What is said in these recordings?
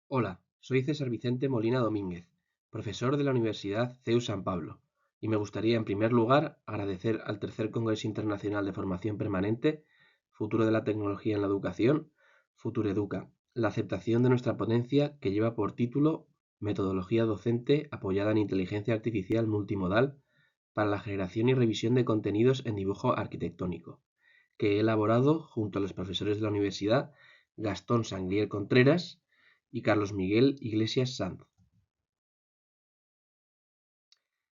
Hola, soy César Vicente Molina Domínguez, profesor de la Universidad CEU San Pablo, y me gustaría en primer lugar agradecer al Tercer Congreso Internacional de Formación Permanente, Futuro de la Tecnología en la Educación, Futureduca, la aceptación de nuestra ponencia que lleva por título Metodología docente apoyada en inteligencia artificial multimodal para la generación y revisión de contenidos en dibujo arquitectónico, que he elaborado junto a los profesores de la universidad Gastón Sanglier Contreras y Carlos Miguel Iglesias Sanz.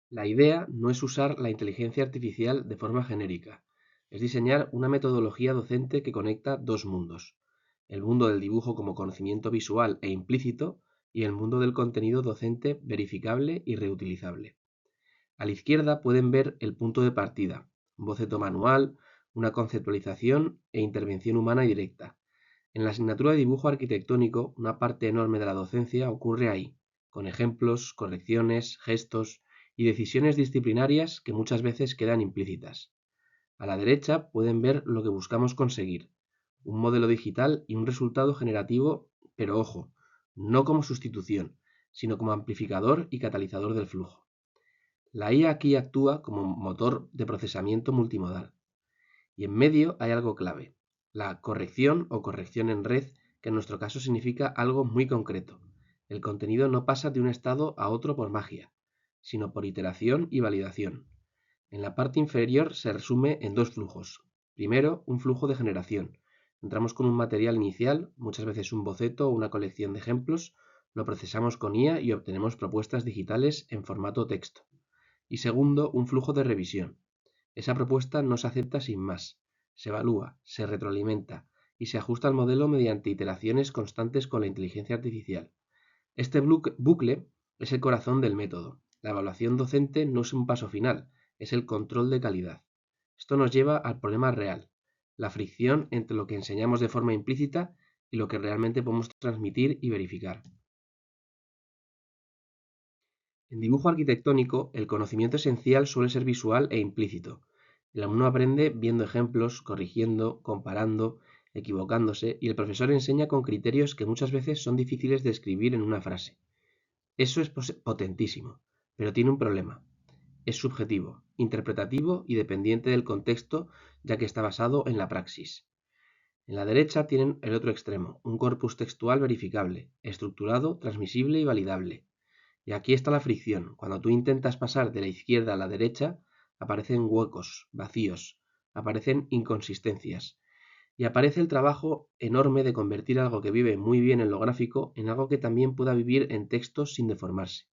La idea no es usar la inteligencia artificial de forma genérica, es diseñar una metodología docente que conecta dos mundos, el mundo del dibujo como conocimiento visual e implícito y el mundo del contenido docente verificable y reutilizable. A la izquierda pueden ver el punto de partida, un boceto manual, una conceptualización e intervención humana y directa. En la asignatura de dibujo arquitectónico, una parte enorme de la docencia ocurre ahí, con ejemplos, correcciones, gestos y decisiones disciplinarias que muchas veces quedan implícitas. A la derecha pueden ver lo que buscamos conseguir, un modelo digital y un resultado generativo, pero ojo, no como sustitución, sino como amplificador y catalizador del flujo. La IA aquí actúa como motor de procesamiento multimodal. Y en medio hay algo clave, la corrección o corrección en red, que en nuestro caso significa algo muy concreto. El contenido no pasa de un estado a otro por magia, sino por iteración y validación. En la parte inferior se resume en dos flujos. Primero, un flujo de generación. Entramos con un material inicial, muchas veces un boceto o una colección de ejemplos, lo procesamos con IA y obtenemos propuestas digitales en formato texto. Y segundo, un flujo de revisión. Esa propuesta no se acepta sin más, se evalúa, se retroalimenta y se ajusta al modelo mediante iteraciones constantes con la inteligencia artificial. Este bucle es el corazón del método. La evaluación docente no es un paso final, es el control de calidad. Esto nos lleva al problema real, la fricción entre lo que enseñamos de forma implícita y lo que realmente podemos transmitir y verificar. En dibujo arquitectónico, el conocimiento esencial suele ser visual e implícito. El alumno aprende viendo ejemplos, corrigiendo, comparando, equivocándose, y el profesor enseña con criterios que muchas veces son difíciles de escribir en una frase. Eso es potentísimo, pero tiene un problema. Es subjetivo, interpretativo y dependiente del contexto, ya que está basado en la praxis. En la derecha tienen el otro extremo, un corpus textual verificable, estructurado, transmisible y validable. Y aquí está la fricción. Cuando tú intentas pasar de la izquierda a la derecha, aparecen huecos, vacíos, aparecen inconsistencias. Y aparece el trabajo enorme de convertir algo que vive muy bien en lo gráfico en algo que también pueda vivir en textos sin deformarse.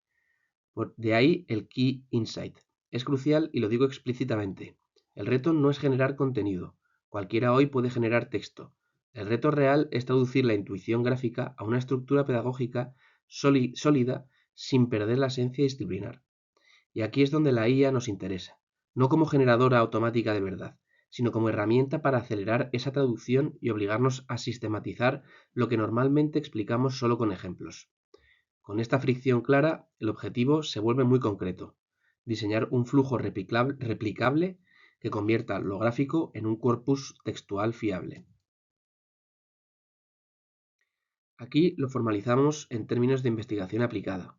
De ahí el key insight. Es crucial y lo digo explícitamente. El reto no es generar contenido. Cualquiera hoy puede generar texto. El reto real es traducir la intuición gráfica a una estructura pedagógica sólida sin perder la esencia disciplinar. Y aquí es donde la IA nos interesa, no como generadora automática de verdad, sino como herramienta para acelerar esa traducción y obligarnos a sistematizar lo que normalmente explicamos solo con ejemplos. Con esta fricción clara, el objetivo se vuelve muy concreto, diseñar un flujo replicable que convierta lo gráfico en un corpus textual fiable. Aquí lo formalizamos en términos de investigación aplicada.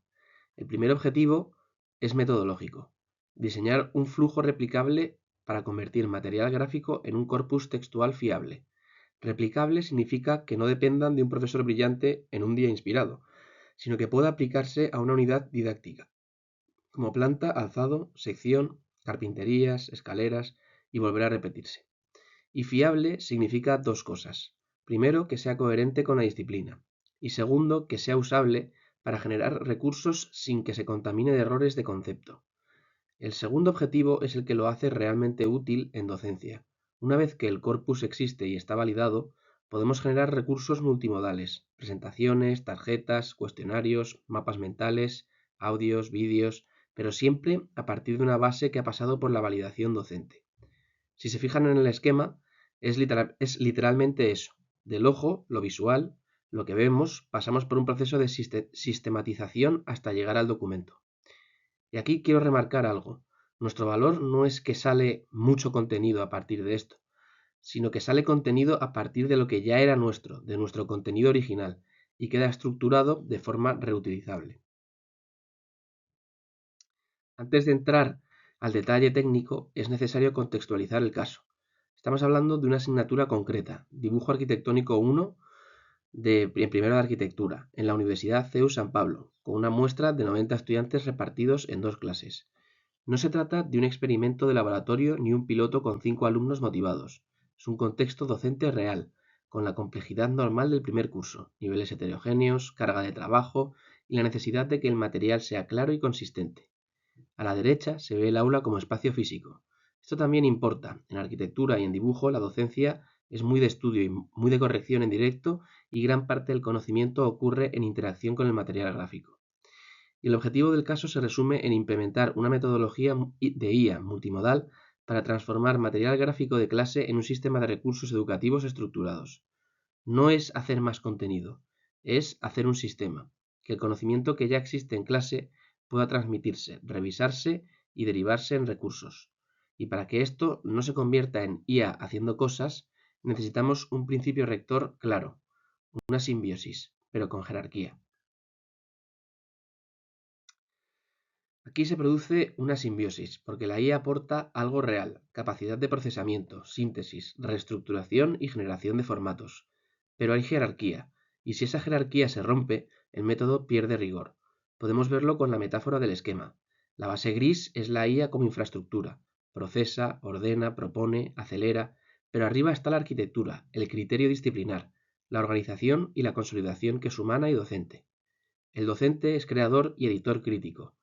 El primer objetivo es metodológico, diseñar un flujo replicable para convertir material gráfico en un corpus textual fiable. Replicable significa que no dependan de un profesor brillante en un día inspirado, sino que pueda aplicarse a una unidad didáctica, como planta, alzado, sección, carpinterías, escaleras y volver a repetirse. Y fiable significa dos cosas. Primero, que sea coherente con la disciplina. Y segundo, que sea usable para generar recursos sin que se contamine de errores de concepto. El segundo objetivo es el que lo hace realmente útil en docencia. Una vez que el corpus existe y está validado, podemos generar recursos multimodales, presentaciones, tarjetas, cuestionarios, mapas mentales, audios, vídeos, pero siempre a partir de una base que ha pasado por la validación docente. Si se fijan en el esquema, es literalmente eso. Del ojo, lo visual, lo que vemos, pasamos por un proceso de sistematización hasta llegar al documento. Y aquí quiero remarcar algo. Nuestro valor no es que sale mucho contenido a partir de esto, sino que sale contenido a partir de lo que ya era nuestro, de nuestro contenido original. y queda estructurado de forma reutilizable. Antes de entrar al detalle técnico, es necesario contextualizar el caso. Estamos hablando de una asignatura concreta, Dibujo Arquitectónico 1 en primero de arquitectura, en la Universidad CEU San Pablo, con una muestra de 90 estudiantes repartidos en 2 clases. No se trata de un experimento de laboratorio ni un piloto con 5 alumnos motivados. Es un contexto docente real, con la complejidad normal del primer curso, niveles heterogéneos, carga de trabajo y la necesidad de que el material sea claro y consistente. A la derecha se ve el aula como espacio físico. Esto también importa. En arquitectura y en dibujo la docencia es muy de estudio y muy de corrección en directo y gran parte del conocimiento ocurre en interacción con el material gráfico. Y el objetivo del caso se resume en implementar una metodología de IA multimodal para transformar material gráfico de clase en un sistema de recursos educativos estructurados. No es hacer más contenido, es hacer un sistema, que el conocimiento que ya existe en clase pueda transmitirse, revisarse y derivarse en recursos. Y para que esto no se convierta en IA haciendo cosas, necesitamos un principio rector claro, una simbiosis, pero con jerarquía. Aquí se produce una simbiosis, porque la IA aporta algo real, capacidad de procesamiento, síntesis, reestructuración y generación de formatos. Pero hay jerarquía, y si esa jerarquía se rompe, el método pierde rigor. Podemos verlo con la metáfora del esquema. La base gris es la IA como infraestructura. Procesa, ordena, propone, acelera, pero arriba está la arquitectura, el criterio disciplinar, la organización y la consolidación que es humana y docente. El docente es creador y editor crítico,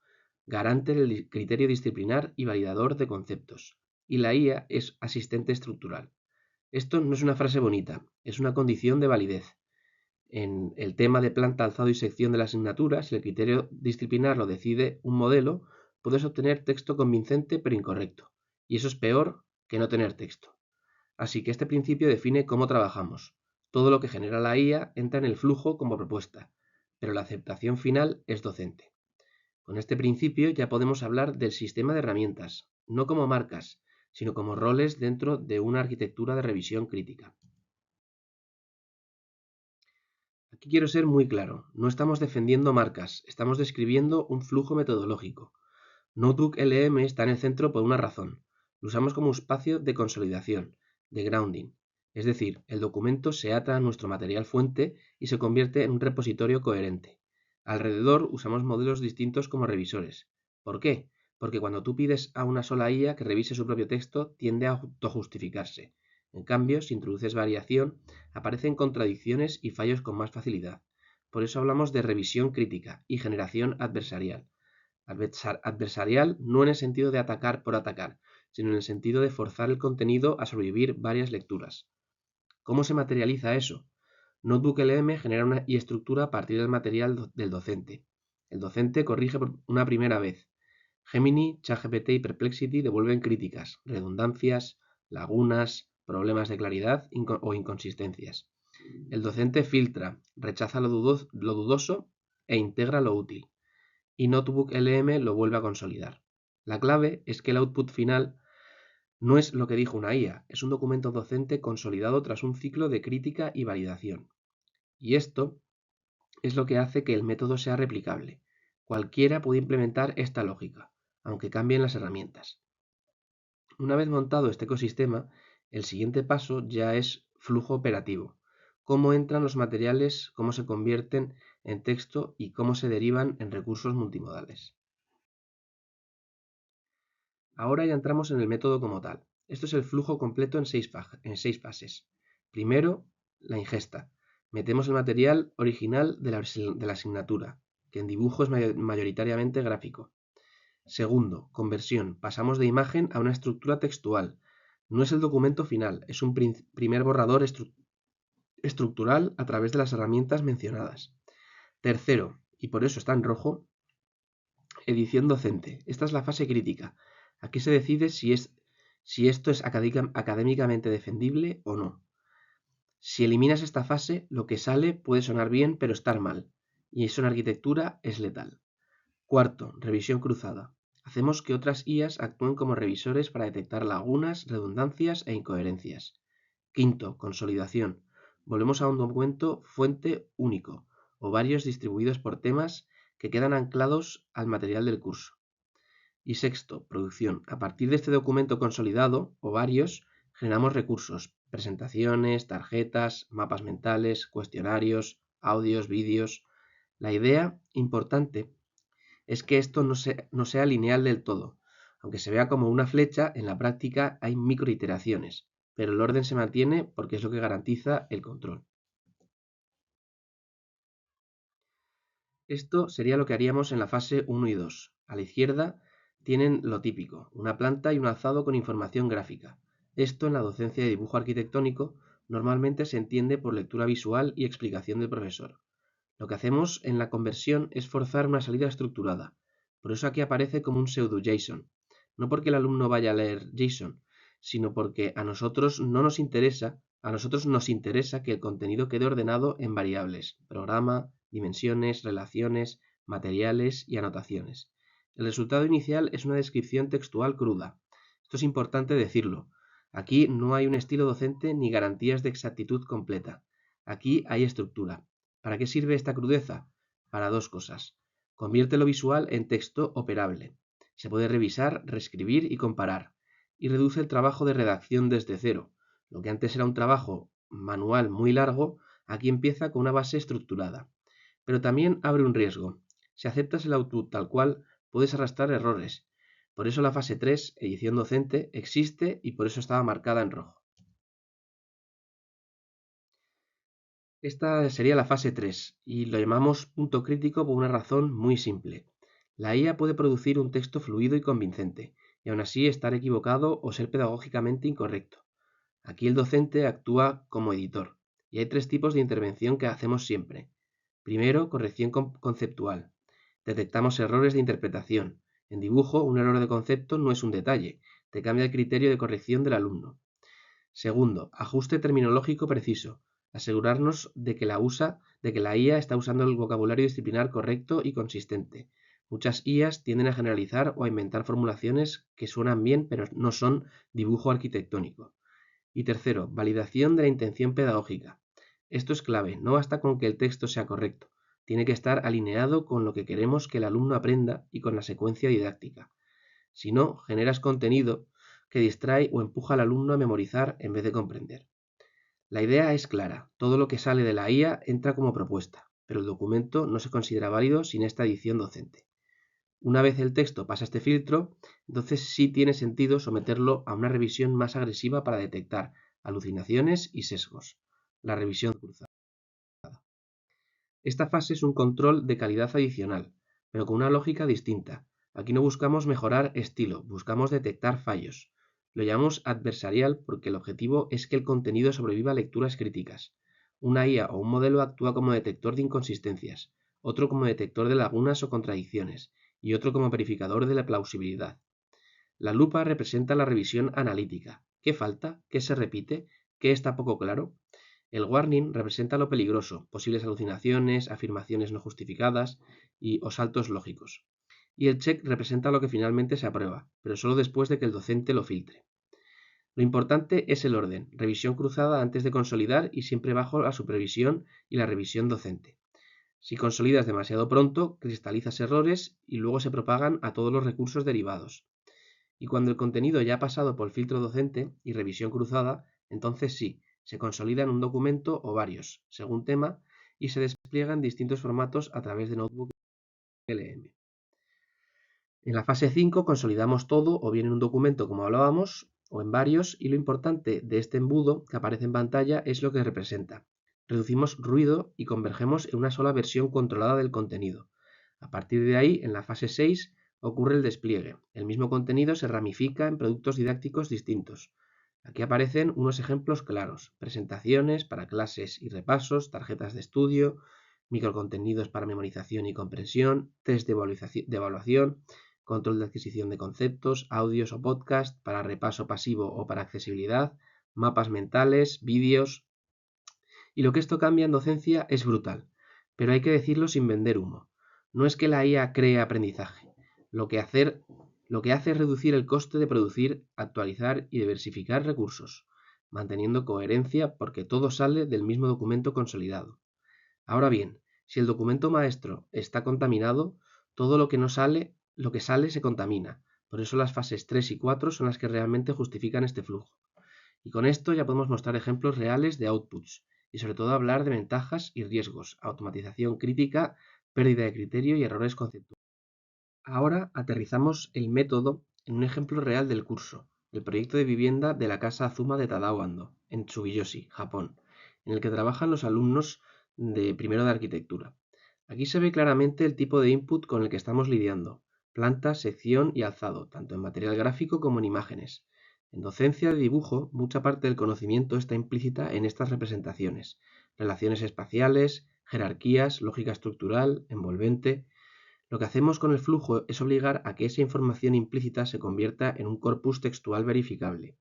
garante del criterio disciplinar y validador de conceptos, y la IA es asistente estructural. Esto no es una frase bonita, es una condición de validez. En el tema de planta, alzado y sección de la asignatura, si el criterio disciplinar lo decide un modelo, puedes obtener texto convincente pero incorrecto, y eso es peor que no tener texto. Así que este principio define cómo trabajamos. Todo lo que genera la IA entra en el flujo como propuesta, pero la aceptación final es docente. Con este principio ya podemos hablar del sistema de herramientas, no como marcas, sino como roles dentro de una arquitectura de revisión crítica. Aquí quiero ser muy claro, no estamos defendiendo marcas, estamos describiendo un flujo metodológico. Notebook LM está en el centro por una razón. Lo usamos como espacio de consolidación, de grounding. Es decir, el documento se ata a nuestro material fuente y se convierte en un repositorio coherente. Alrededor usamos modelos distintos como revisores. ¿Por qué? Porque cuando tú pides a una sola IA que revise su propio texto, tiende a autojustificarse. En cambio, si introduces variación, aparecen contradicciones y fallos con más facilidad. Por eso hablamos de revisión crítica y generación adversarial. Adversarial no en el sentido de atacar por atacar, sino en el sentido de forzar el contenido a sobrevivir varias lecturas. ¿Cómo se materializa eso? Notebook LM genera una y estructura a partir del material del docente. El docente corrige por una primera vez. Gemini, ChatGPT y Perplexity devuelven críticas, redundancias, lagunas, problemas de claridad o inconsistencias. El docente filtra, rechaza lo dudoso e integra lo útil. Y Notebook LM lo vuelve a consolidar. La clave es que el output final no es lo que dijo una IA, es un documento docente consolidado tras un ciclo de crítica y validación. Y esto es lo que hace que el método sea replicable. Cualquiera puede implementar esta lógica, aunque cambien las herramientas. Una vez montado este ecosistema, el siguiente paso ya es flujo operativo. Cómo entran los materiales, cómo se convierten en texto y cómo se derivan en recursos multimodales. Ahora ya entramos en el método como tal. Esto es el flujo completo en seis fases. Primero, la ingesta. Metemos el material original de la asignatura, que en dibujo es mayoritariamente gráfico. Segundo, conversión. Pasamos de imagen a una estructura textual. No es el documento final, es un primer borrador estructural a través de las herramientas mencionadas. Tercero, y por eso está en rojo, edición docente. Esta es la fase crítica. Aquí se decide si esto es académicamente defendible o no. Si eliminas esta fase, lo que sale puede sonar bien pero estar mal, y eso en arquitectura es letal. Cuarto, revisión cruzada. Hacemos que otras IAs actúen como revisores para detectar lagunas, redundancias e incoherencias. Quinto, consolidación. Volvemos a un documento fuente único, o varios distribuidos por temas que quedan anclados al material del curso. Y sexto, producción. A partir de este documento consolidado o varios, generamos recursos, presentaciones, tarjetas, mapas mentales, cuestionarios, audios, vídeos. La idea importante es que esto no sea lineal del todo. Aunque se vea como una flecha, en la práctica hay microiteraciones, pero el orden se mantiene porque es lo que garantiza el control. Esto sería lo que haríamos en la fase 1 y 2. A la izquierda tienen lo típico, una planta y un alzado con información gráfica. Esto en la docencia de dibujo arquitectónico normalmente se entiende por lectura visual y explicación del profesor. Lo que hacemos en la conversión es forzar una salida estructurada. Por eso aquí aparece como un pseudo JSON. No porque el alumno vaya a leer JSON, sino porque a nosotros nos interesa que el contenido quede ordenado en variables, programa, dimensiones, relaciones, materiales y anotaciones. El resultado inicial es una descripción textual cruda. Esto es importante decirlo. Aquí no hay un estilo docente ni garantías de exactitud completa. Aquí hay estructura. ¿Para qué sirve esta crudeza? Para dos cosas. Convierte lo visual en texto operable. Se puede revisar, reescribir y comparar. Y reduce el trabajo de redacción desde cero. Lo que antes era un trabajo manual muy largo, aquí empieza con una base estructurada. Pero también abre un riesgo. Si aceptas el output tal cual, puedes arrastrar errores. Por eso la fase 3, edición docente, existe y por eso estaba marcada en rojo. Esta sería la fase 3 y lo llamamos punto crítico por una razón muy simple. La IA puede producir un texto fluido y convincente, y aún así estar equivocado o ser pedagógicamente incorrecto. Aquí el docente actúa como editor, y hay tres tipos de intervención que hacemos siempre. Primero, corrección conceptual. Detectamos errores de interpretación. En dibujo, un error de concepto no es un detalle, te cambia el criterio de corrección del alumno. Segundo, ajuste terminológico preciso. Asegurarnos de que la IA está usando el vocabulario disciplinar correcto y consistente. Muchas IAs tienden a generalizar o a inventar formulaciones que suenan bien pero no son dibujo arquitectónico. Y tercero, validación de la intención pedagógica. Esto es clave, no basta con que el texto sea correcto, tiene que estar alineado con lo que queremos que el alumno aprenda y con la secuencia didáctica. Si no, generas contenido que distrae o empuja al alumno a memorizar en vez de comprender. La idea es clara, todo lo que sale de la IA entra como propuesta, pero el documento no se considera válido sin esta edición docente. Una vez el texto pasa este filtro, entonces sí tiene sentido someterlo a una revisión más agresiva para detectar alucinaciones y sesgos. La revisión cruzada. Esta fase es un control de calidad adicional, pero con una lógica distinta. Aquí no buscamos mejorar estilo, buscamos detectar fallos. Lo llamamos adversarial porque el objetivo es que el contenido sobreviva a lecturas críticas. Una IA o un modelo actúa como detector de inconsistencias, otro como detector de lagunas o contradicciones, y otro como verificador de la plausibilidad. La lupa representa la revisión analítica. ¿Qué falta? ¿Qué se repite? ¿Qué está poco claro? El warning representa lo peligroso, posibles alucinaciones, afirmaciones no justificadas o saltos lógicos. Y el check representa lo que finalmente se aprueba, pero solo después de que el docente lo filtre. Lo importante es el orden, revisión cruzada antes de consolidar y siempre bajo la supervisión y la revisión docente. Si consolidas demasiado pronto, cristalizas errores y luego se propagan a todos los recursos derivados. Y cuando el contenido ya ha pasado por filtro docente y revisión cruzada, entonces sí, se consolida en un documento o varios, según tema, y se despliega en distintos formatos a través de Notebook LM. En la fase 5 consolidamos todo o bien en un documento como hablábamos o en varios y lo importante de este embudo que aparece en pantalla es lo que representa. Reducimos ruido y convergemos en una sola versión controlada del contenido. A partir de ahí, en la fase 6, ocurre el despliegue. El mismo contenido se ramifica en productos didácticos distintos. Aquí aparecen unos ejemplos claros: presentaciones para clases y repasos, tarjetas de estudio, microcontenidos para memorización y comprensión, test de evaluación, control de adquisición de conceptos, audios o podcast para repaso pasivo o para accesibilidad, mapas mentales, vídeos. Y lo que esto cambia en docencia es brutal, pero hay que decirlo sin vender humo. No es que la IA cree aprendizaje, lo que hace es reducir el coste de producir, actualizar y diversificar recursos, manteniendo coherencia porque todo sale del mismo documento consolidado. Ahora bien, Si el documento maestro está contaminado, todo lo que sale se contamina. Por eso las fases 3 y 4 son las que realmente justifican este flujo. Y con esto ya podemos mostrar ejemplos reales de outputs y sobre todo hablar de ventajas y riesgos, automatización crítica, pérdida de criterio y errores conceptuales. Ahora aterrizamos el método en un ejemplo real del curso, el proyecto de vivienda de la Casa Azuma de Tadao Ando, en Tsubiyoshi, Japón, en el que trabajan los alumnos de primero de arquitectura. Aquí se ve claramente el tipo de input con el que estamos lidiando: planta, sección y alzado, tanto en material gráfico como en imágenes. En docencia de dibujo, mucha parte del conocimiento está implícita en estas representaciones: relaciones espaciales, jerarquías, lógica estructural, envolvente. Lo que hacemos con el flujo es obligar a que esa información implícita se convierta en un corpus textual verificable.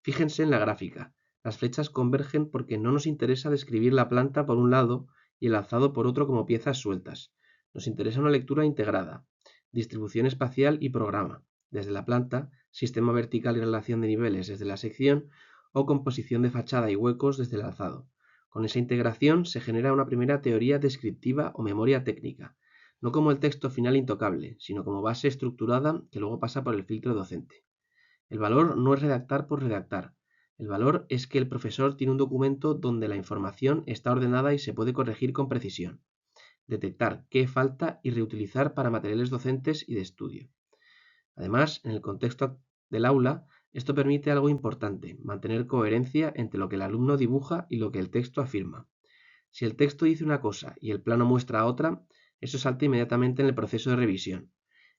Fíjense en la gráfica. Las flechas convergen porque no nos interesa describir la planta por un lado y el alzado por otro como piezas sueltas. Nos interesa una lectura integrada, distribución espacial y programa, desde la planta, sistema vertical y relación de niveles desde la sección, o composición de fachada y huecos desde el alzado. Con esa integración se genera una primera teoría descriptiva o memoria técnica, no como el texto final intocable, sino como base estructurada que luego pasa por el filtro docente. El valor no es redactar por redactar. El valor es que el profesor tiene un documento donde la información está ordenada y se puede corregir con precisión, detectar qué falta y reutilizar para materiales docentes y de estudio. Además, en el contexto del aula, esto permite algo importante: mantener coherencia entre lo que el alumno dibuja y lo que el texto afirma. Si el texto dice una cosa y el plano muestra otra, eso salta inmediatamente en el proceso de revisión.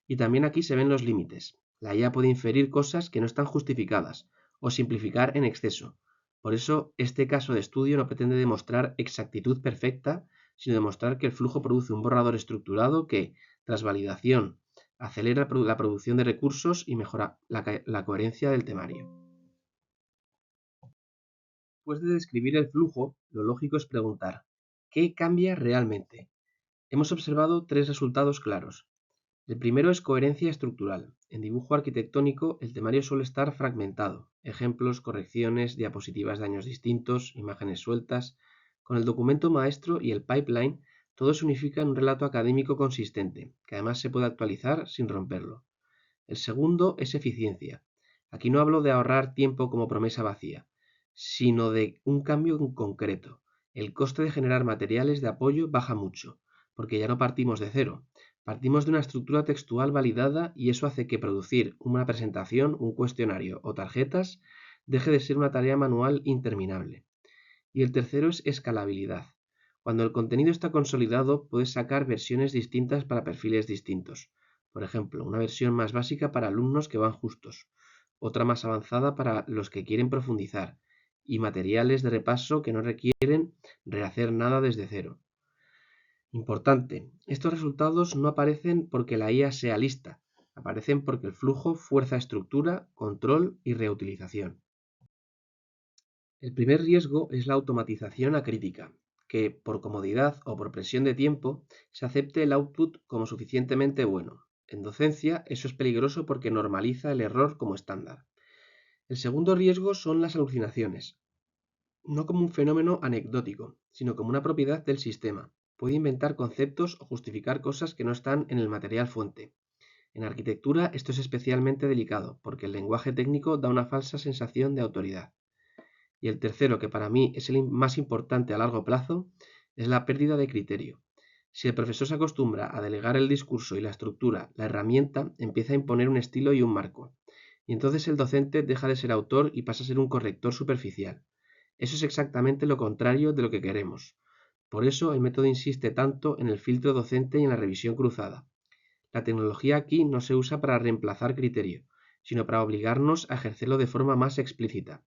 Y también aquí se ven los límites. La IA puede inferir cosas que no están justificadas o simplificar en exceso. Por eso, este caso de estudio no pretende demostrar exactitud perfecta, sino demostrar que el flujo produce un borrador estructurado que, tras validación, acelera la producción de recursos y mejora la coherencia del temario. Después de describir el flujo, lo lógico es preguntar: ¿qué cambia realmente? Hemos observado tres resultados claros. El primero es coherencia estructural. En dibujo arquitectónico, el temario suele estar fragmentado: ejemplos, correcciones, diapositivas de años distintos, imágenes sueltas. Con el documento maestro y el pipeline, todo se unifica en un relato académico consistente, que además se puede actualizar sin romperlo. El segundo es eficiencia. Aquí no hablo de ahorrar tiempo como promesa vacía, sino de un cambio en concreto. El coste de generar materiales de apoyo baja mucho, porque ya no partimos de cero. Partimos de una estructura textual validada y eso hace que producir una presentación, un cuestionario o tarjetas deje de ser una tarea manual interminable. Y el tercero es escalabilidad. Cuando el contenido está consolidado, puedes sacar versiones distintas para perfiles distintos. Por ejemplo, una versión más básica para alumnos que van justos, otra más avanzada para los que quieren profundizar, y materiales de repaso que no requieren rehacer nada desde cero. Importante: estos resultados no aparecen porque la IA sea lista, aparecen porque el flujo fuerza estructura, control y reutilización. El primer riesgo es la automatización acrítica, que por comodidad o por presión de tiempo se acepte el output como suficientemente bueno. En docencia eso es peligroso porque normaliza el error como estándar. El segundo riesgo son las alucinaciones, no como un fenómeno anecdótico, sino como una propiedad del sistema. Puede inventar conceptos o justificar cosas que no están en el material fuente. En arquitectura esto es especialmente delicado, porque el lenguaje técnico da una falsa sensación de autoridad. Y el tercero, que para mí es el más importante a largo plazo, es la pérdida de criterio. Si el profesor se acostumbra a delegar el discurso y la estructura, la herramienta empieza a imponer un estilo y un marco. Y entonces el docente deja de ser autor y pasa a ser un corrector superficial. Eso es exactamente lo contrario de lo que queremos. Por eso el método insiste tanto en el filtro docente y en la revisión cruzada. La tecnología aquí no se usa para reemplazar criterio, sino para obligarnos a ejercerlo de forma más explícita.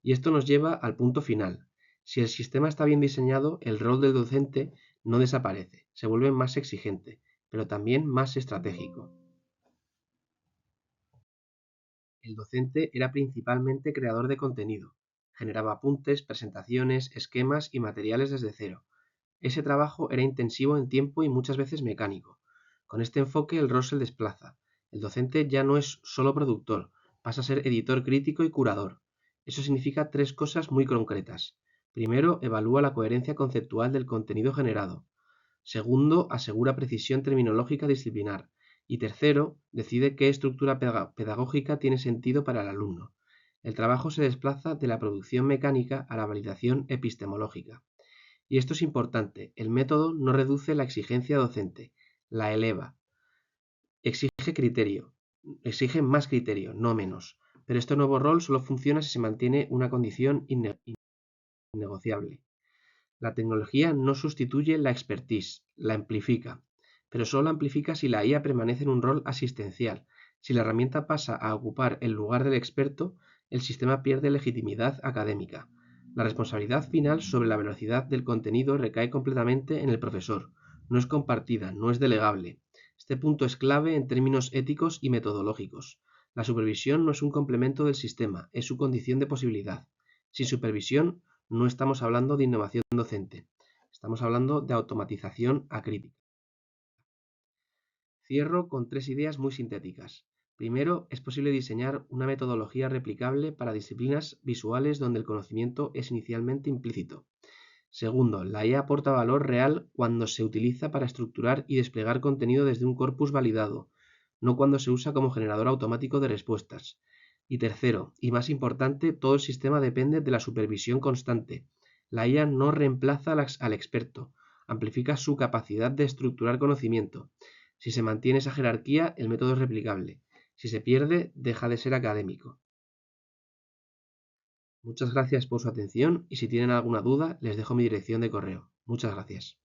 Y esto nos lleva al punto final. Si el sistema está bien diseñado, el rol del docente no desaparece, se vuelve más exigente, pero también más estratégico. El docente era principalmente creador de contenido. Generaba apuntes, presentaciones, esquemas y materiales desde cero. Ese trabajo era intensivo en tiempo y muchas veces mecánico. Con este enfoque el rol se desplaza. El docente ya no es solo productor, pasa a ser editor crítico y curador. Eso significa tres cosas muy concretas. Primero, evalúa la coherencia conceptual del contenido generado. Segundo, asegura precisión terminológica disciplinar. Y tercero, decide qué estructura pedagógica tiene sentido para el alumno. El trabajo se desplaza de la producción mecánica a la validación epistemológica. Y esto es importante, el método no reduce la exigencia docente, la eleva. Exige más criterio, no menos. Pero este nuevo rol solo funciona si se mantiene una condición innegociable. La tecnología no sustituye la expertise, la amplifica, pero solo amplifica si la IA permanece en un rol asistencial. Si la herramienta pasa a ocupar el lugar del experto, el sistema pierde legitimidad académica. La responsabilidad final sobre la velocidad del contenido recae completamente en el profesor. No es compartida, no es delegable. Este punto es clave en términos éticos y metodológicos. La supervisión no es un complemento del sistema, es su condición de posibilidad. Sin supervisión, no estamos hablando de innovación docente, estamos hablando de automatización acrítica. Cierro con 3 ideas muy sintéticas. Primero, es posible diseñar una metodología replicable para disciplinas visuales donde el conocimiento es inicialmente implícito. Segundo, la IA aporta valor real cuando se utiliza para estructurar y desplegar contenido desde un corpus validado, no cuando se usa como generador automático de respuestas. Y tercero, y más importante, todo el sistema depende de la supervisión constante. La IA no reemplaza al experto, amplifica su capacidad de estructurar conocimiento. Si se mantiene esa jerarquía, el método es replicable. Si se pierde, deja de ser académico. Muchas gracias por su atención y si tienen alguna duda, les dejo mi dirección de correo. Muchas gracias.